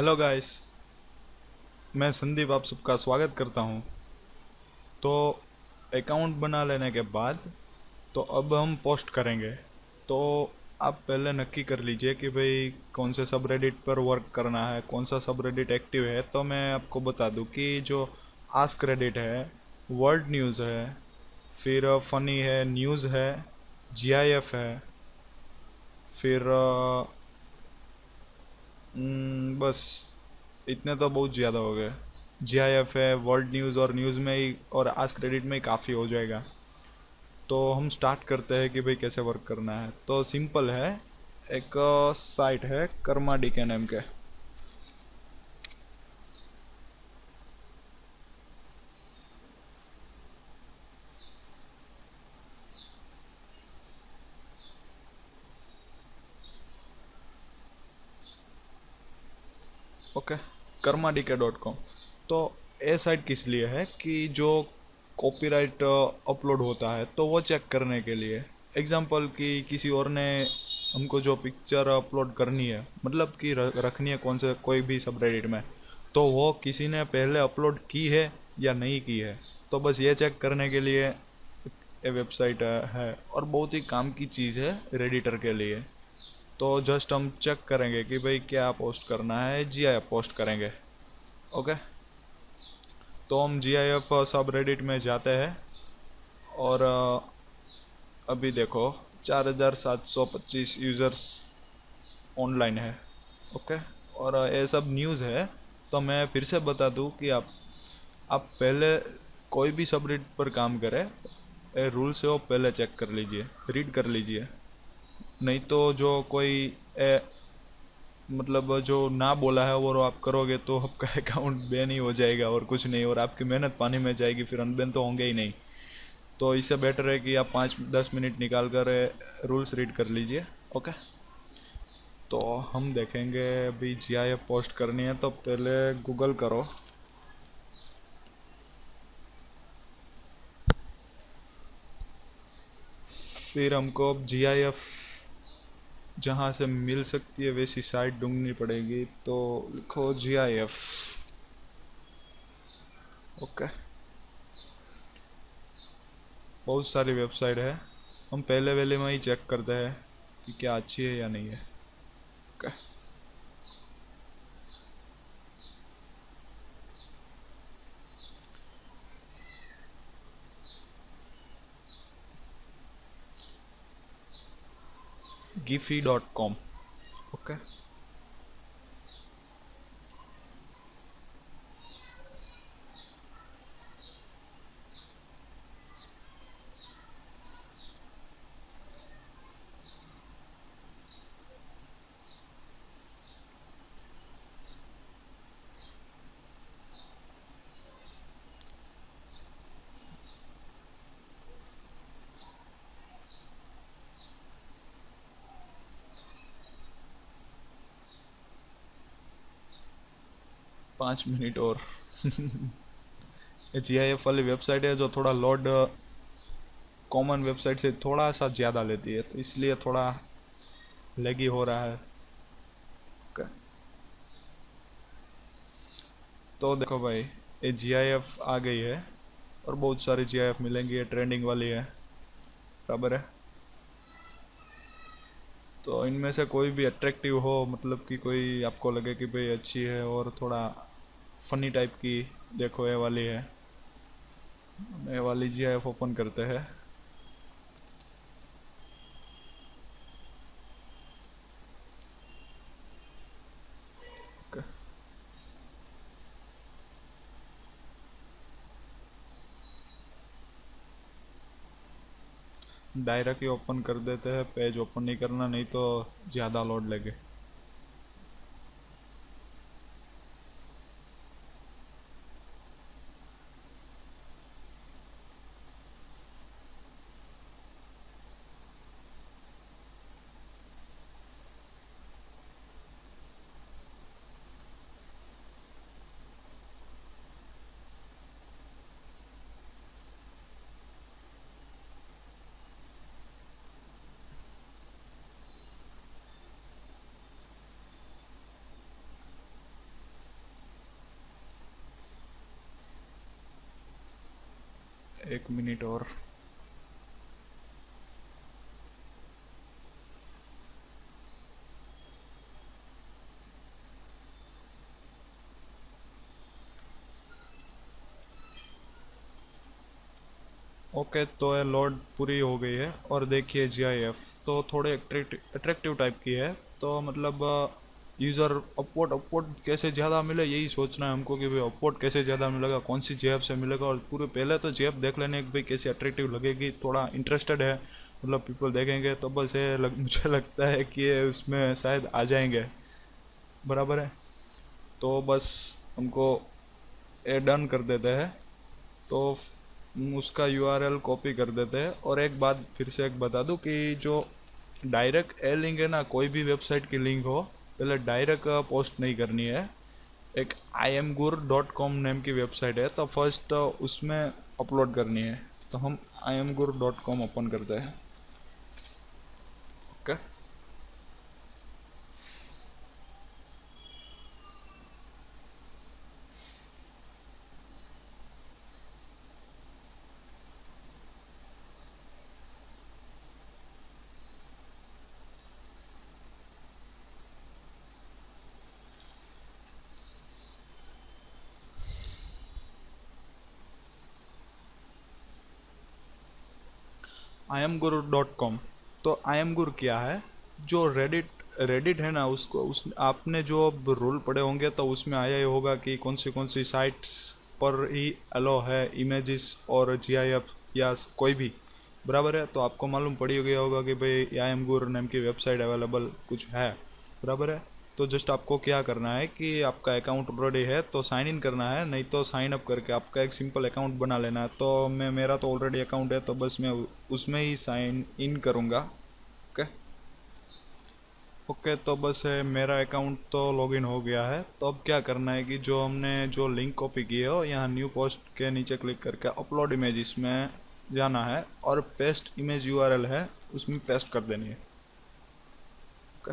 Hello guys. मैं संदीप आप सबका स्वागत करता हूँ। तो अकाउंट बना लेने के बाद तो अब हम पोस्ट करेंगे। तो आप पहले नक्की कर लीजिए कि भाई कौन से सब रेडिट पर वर्क करना है, कौन सा सब रेडिट एक्टिव है। तो मैं आपको बता दूं कि जो आस्क रेडिट है, वर्ल्ड न्यूज़ है, फिर फ़नी है, न्यूज़ है, जीआईएफ है, फिर बस इतने तो बहुत ज़्यादा हो गए। जीआईएफ है, वर्ल्ड न्यूज़ और न्यूज़ में ही और आज क्रेडिट में ही काफ़ी हो जाएगा। तो हम स्टार्ट करते हैं कि भाई कैसे वर्क करना है। तो सिंपल है, एक साइट है कर्मा डी के नाम के। ओके, कर्मा डी के .com। तो ये साइट किस लिए है कि जो कॉपीराइट अपलोड होता है तो वो चेक करने के लिए। एग्जांपल कि किसी और ने हमको जो पिक्चर अपलोड करनी है, मतलब कि रखनी है कौन से कोई भी सब रेडिट में, तो वो किसी ने पहले अपलोड की है या नहीं की है। तो बस ये चेक करने के लिए ये वेबसाइट है और बहुत ही काम की चीज़ है रेडिटर के लिए। तो जस्ट हम चेक करेंगे कि भाई क्या पोस्ट करना है, जी आई एफ पोस्ट करेंगे। ओके, तो हम जी आई एफ सब रेडिट में जाते हैं और अभी देखो 4725 यूज़र्स ऑनलाइन है। ओके, और ये सब न्यूज़ है। तो मैं फिर से बता दूं कि आप पहले कोई भी सब रेडिट पर काम करें, ये रूल्स है वो पहले चेक कर लीजिए, रीड कर लीजिए। नहीं तो जो कोई ए, मतलब जो ना बोला है वो आप करोगे तो आपका अकाउंट बैन ही हो जाएगा और कुछ नहीं, और आपकी मेहनत पानी में जाएगी, फिर अनबैन तो होंगे ही नहीं। तो इससे बेटर है कि आप 5-10 मिनट निकाल कर रूल्स रीड कर लीजिए। ओके, तो हम देखेंगे अभी जी आई एफ पोस्ट करनी है तो पहले गूगल करो। फिर हमको अब जी आई एफ जहाँ से मिल सकती है वैसी साइट ढूंढनी पड़ेगी। तो लिखो जी आई एफ। ओके, बहुत सारी वेबसाइट है, हम पहले वाले में ही चेक करते हैं कि क्या अच्छी है या नहीं है। Okay, giphy.com। ओके, 5 मिनट और। ये जी आई एफ वाली वेबसाइट है जो थोड़ा लोड कॉमन वेबसाइट से थोड़ा सा ज़्यादा लेती है, तो इसलिए थोड़ा लेगी हो रहा है। ओके, तो देखो भाई, ये जी आई एफ आ गई है और बहुत सारी जी आई एफ मिलेंगी, ये ट्रेंडिंग वाली है, बराबर है। तो इनमें से कोई भी अट्रैक्टिव हो, मतलब कि कोई आपको लगे कि भाई अच्छी है और थोड़ा फनी टाइप की, देखो ये वाली है। ये वाली जी आई एफ ओपन करते हैं। डायरेक्ट ही ओपन कर देते हैं, पेज ओपन नहीं करना, नहीं तो ज़्यादा लोड लगे। एक मिनट और। ओके, तो ये लोड पूरी हो गई है और देखिए जीआईएफ तो थोड़े अट्रैक्टिव टाइप की है। तो मतलब यूज़र अपवर्ड अपवर्ड कैसे ज़्यादा मिले यही सोचना है हमको कि भाई अपवर्ड कैसे ज़्यादा मिलेगा, कौन सी जेब से मिलेगा। और पूरे पहले तो जेब देख लेने कि भाई कैसी अट्रैक्टिव लगेगी, थोड़ा इंटरेस्टेड है मतलब पीपल देखेंगे तो बस मुझे लगता है कि ये उसमें शायद आ जाएंगे। बराबर है, तो बस हमको ये डन कर देते हैं। तो उसका यूआरएल कॉपी कर देते हैं। और एक बात फिर से एक बता दूं कि जो डायरेक्ट ए लिंक है ना, कोई भी वेबसाइट की लिंक हो पहले डायरेक्ट पोस्ट नहीं करनी है। एक iamgur.com नेम की वेबसाइट है तो फर्स्ट उसमें अपलोड करनी है। तो हम iamgur.com ओपन करते हैं। Okay, iamgur.com। तो iamgur क्या है, जो रेडिट है ना, उसको उस आपने जो अब रूल पढ़े होंगे तो उसमें आया ही होगा कि कौन सी साइट्स पर ही अलो है इमेजेस और जीआईएफ या कोई भी। बराबर है, तो आपको मालूम पड़ी गया होगा कि भाई iamgur नाम की वेबसाइट अवेलेबल कुछ है। बराबर है, तो जस्ट आपको क्या करना है कि आपका अकाउंट ऑलरेडी है तो साइन इन करना है, नहीं तो साइन अप करके आपका एक सिंपल अकाउंट बना लेना है। तो मेरा तो ऑलरेडी अकाउंट है तो बस मैं उसमें ही साइन इन करूँगा। ओके। ओके, तो बस है मेरा अकाउंट तो लॉगिन हो गया है। तो अब क्या करना है कि जो हमने जो लिंक कॉपी की है यहाँ न्यू पोस्ट के नीचे क्लिक करके अपलोड इमेज इसमें जाना है और पेस्ट इमेज यूआरएल है उसमें पेस्ट कर देनी है। ओके,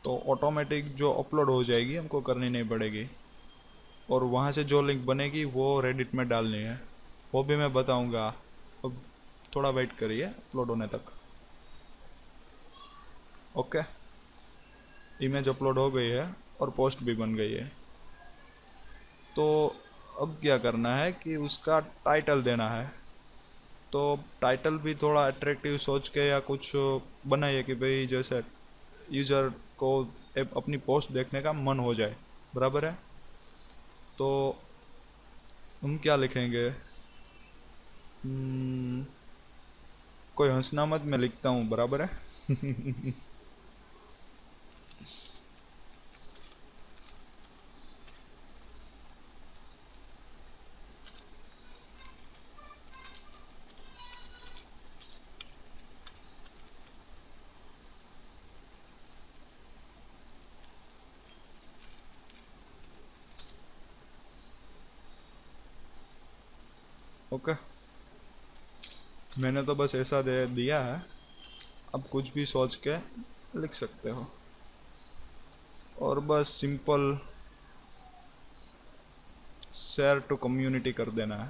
तो ऑटोमेटिक जो अपलोड हो जाएगी हमको करनी नहीं पड़ेगी। और वहाँ से जो लिंक बनेगी वो रेडिट में डालनी है, वो भी मैं बताऊँगा। अब थोड़ा वेट करिए अपलोड होने तक। ओके, इमेज अपलोड हो गई है और पोस्ट भी बन गई है। तो अब क्या करना है कि उसका टाइटल देना है। तो टाइटल भी थोड़ा अट्रैक्टिव सोच के या कुछ बनाइए कि भाई जैसे यूज़र को अपनी पोस्ट देखने का मन हो जाए। बराबर है, तो हम क्या लिखेंगे? हम्म, कोई हंसना मत, मैं लिखता हूँ। बराबर है। ओके, मैंने तो बस ऐसा दे दिया है। अब कुछ भी सोच के लिख सकते हो और बस सिंपल शेयर टू कम्युनिटी कर देना है।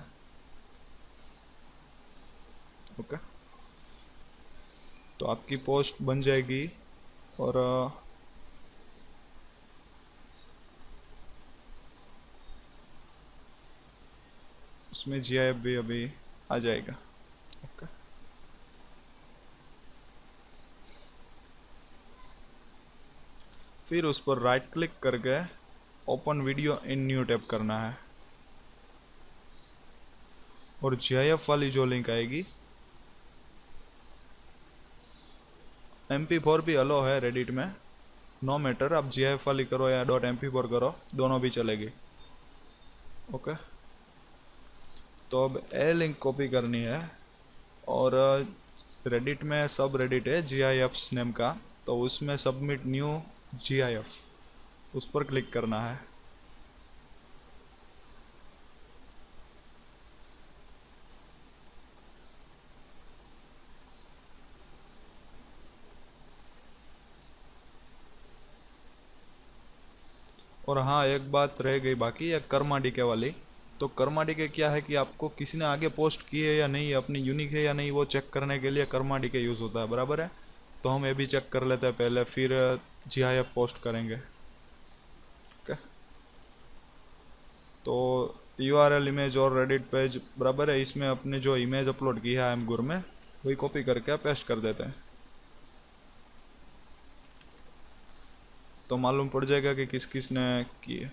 ओके, तो आपकी पोस्ट बन जाएगी और उसमें जीआईएफ भी अभी आ जाएगा। ओके, फिर उस पर राइट क्लिक करके ओपन वीडियो इन न्यू टैब करना है और जीआईएफ वाली जो लिंक आएगी, MP4 भी अलो है रेडिट में, नो मैटर आप जीआईएफ वाली करो या .mp4 करो, दोनों भी चलेगी। ओके, तो अब ए लिंक कॉपी करनी है और रेडिट में सब रेडिट है GIFs नेम का, तो उसमें सबमिट न्यू GIF उस पर क्लिक करना है। और हाँ, एक बात रह गई बाकी, है कर्मा डीके वाली। तो कर्मा डीके क्या है कि आपको किसी ने आगे पोस्ट की है या नहीं, अपनी यूनिक है या नहीं, वो चेक करने के लिए कर्मा डीके यूज़ होता है, बराबर है। तो हम ये भी चेक कर लेते हैं पहले, फिर जीआईएफ पोस्ट करेंगे। ओके, तो यूआरएल इमेज और रेडिट पेज बराबर है, इसमें अपने जो इमेज अपलोड की है आई एम गुर में, वही कॉपी करके पेस्ट कर देते हैं। तो मालूम पड़ जाएगा कि किस किस ने की है।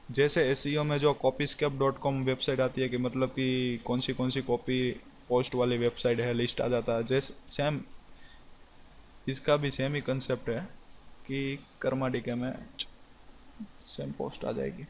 जैसे एसईओ में जो copyscape.com वेबसाइट आती है कि मतलब कि कौन सी कॉपी पोस्ट वाली वेबसाइट है, लिस्ट आ जाता है, जैसे सेम इसका भी सेम ही कंसेप्ट है कि कर्मा डीके में सेम पोस्ट आ जाएगी।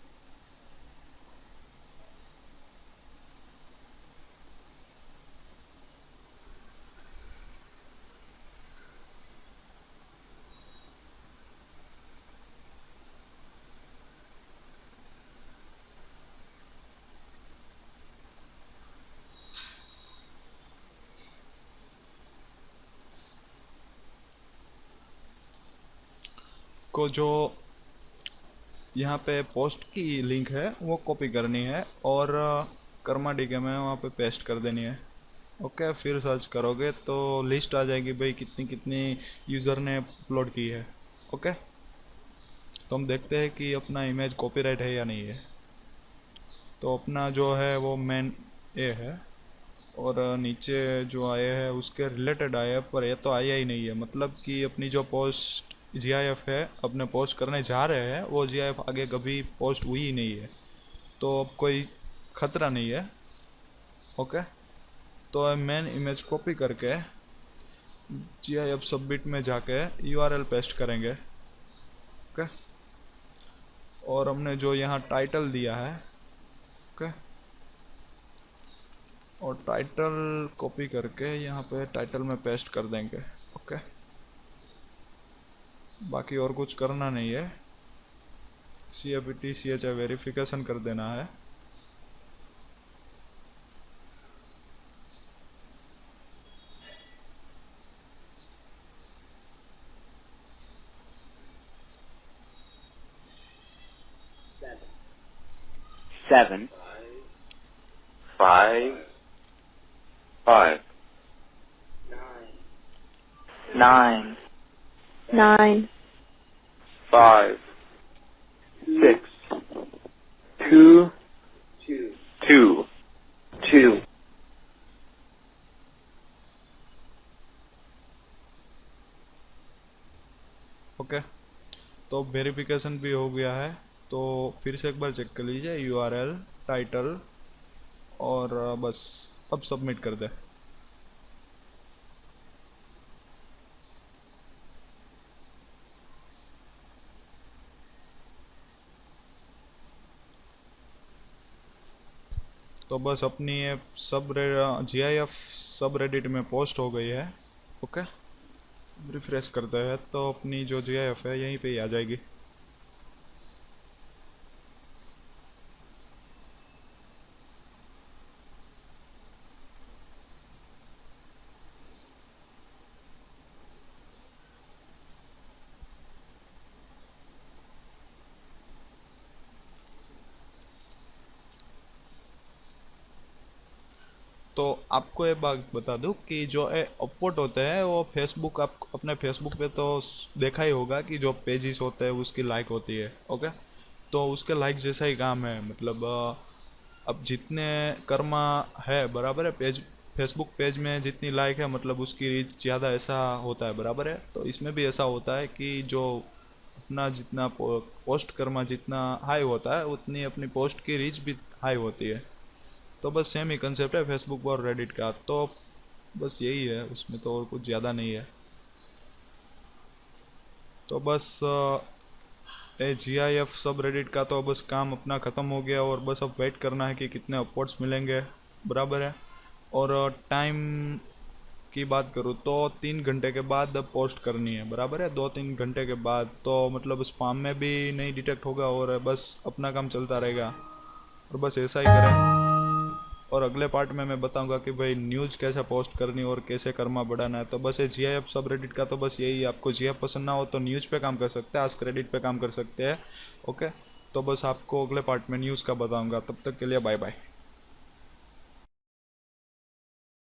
को जो यहाँ पे पोस्ट की लिंक है वो कॉपी करनी है और कर्मा डीके में वहाँ पे पेस्ट कर देनी है। ओके, फिर सर्च करोगे तो लिस्ट आ जाएगी भाई कितनी कितनी यूज़र ने अपलोड की है। ओके, तो हम देखते हैं कि अपना इमेज कॉपीराइट है या नहीं है। तो अपना जो है वो मेन ए है, और नीचे जो आए हैं उसके रिलेटेड आए हैं, पर ये तो आया ही नहीं है, मतलब कि अपनी जो पोस्ट जीआईएफ है अपने पोस्ट करने जा रहे हैं वो जीआईएफ आगे कभी पोस्ट हुई ही नहीं है। तो अब कोई खतरा नहीं है। ओके, तो मेन इमेज कॉपी करके जीआईएफ सबमिट में जाके यूआरएल पेस्ट करेंगे। ओके, और हमने जो यहाँ टाइटल दिया है, ओके, और टाइटल कॉपी करके यहाँ पे टाइटल में पेस्ट कर देंगे। ओके, बाकी और कुछ करना नहीं है, CAPTCHI वेरिफिकेशन कर देना है। Seven, five, nine, five, six, two, two. Okay, तो वेरिफिकेशन भी हो गया है। तो फिर से एक बार चेक कर लीजिए, यूआरएल, टाइटल, और बस अब सबमिट कर दे। तो बस अपनी ये जीआईएफ सब रेडिट में पोस्ट हो गई है। ओके, रिफ्रेश करते हैं तो अपनी जो जीआईएफ है यहीं पे ही आ जाएगी। तो आपको ये बात बता दूं कि जो ये अपलोड होते हैं वो फेसबुक, आप अपने फेसबुक पे तो देखा ही होगा कि जो पेजेस होते हैं उसकी लाइक होती है। ओके, तो उसके लाइक जैसा ही काम है, मतलब अब जितने कर्मा है बराबर है, पेज फेसबुक पेज में जितनी लाइक है मतलब उसकी रीच ज़्यादा, ऐसा होता है, बराबर है। तो इसमें भी ऐसा होता है कि जो अपना जितना पोस्ट कर्मा जितना हाई होता है उतनी अपनी पोस्ट की रीच भी हाई होती है। तो बस सेम ही कंसेप्ट है फेसबुक और रेडिट का, तो बस यही है, उसमें तो और कुछ ज़्यादा नहीं है। तो बस ए GIF सब रेडिट का तो बस काम अपना ख़त्म हो गया, और बस अब वेट करना है कि कितने अपवर्ड्स मिलेंगे, बराबर है। और टाइम की बात करूँ तो 3 घंटे के बाद पोस्ट करनी है, बराबर है। 2-3 घंटे के बाद तो मतलब स्पैम में भी नहीं डिटेक्ट होगा और बस अपना काम चलता रहेगा, और बस ऐसा ही करें। और अगले पार्ट में मैं बताऊंगा कि भाई न्यूज़ कैसे पोस्ट करनी और कैसे कर्मा बढ़ाना है। तो बस ये जीआईएफ सब रेडिट का तो बस यही, आपको जीआईएफ पसंद ना हो तो न्यूज़ पे काम कर सकते हैं, आस्क रेडिट पे काम कर सकते हैं। ओके, तो बस आपको अगले पार्ट में न्यूज़ का बताऊंगा। तब तक के लिए बाय बाय।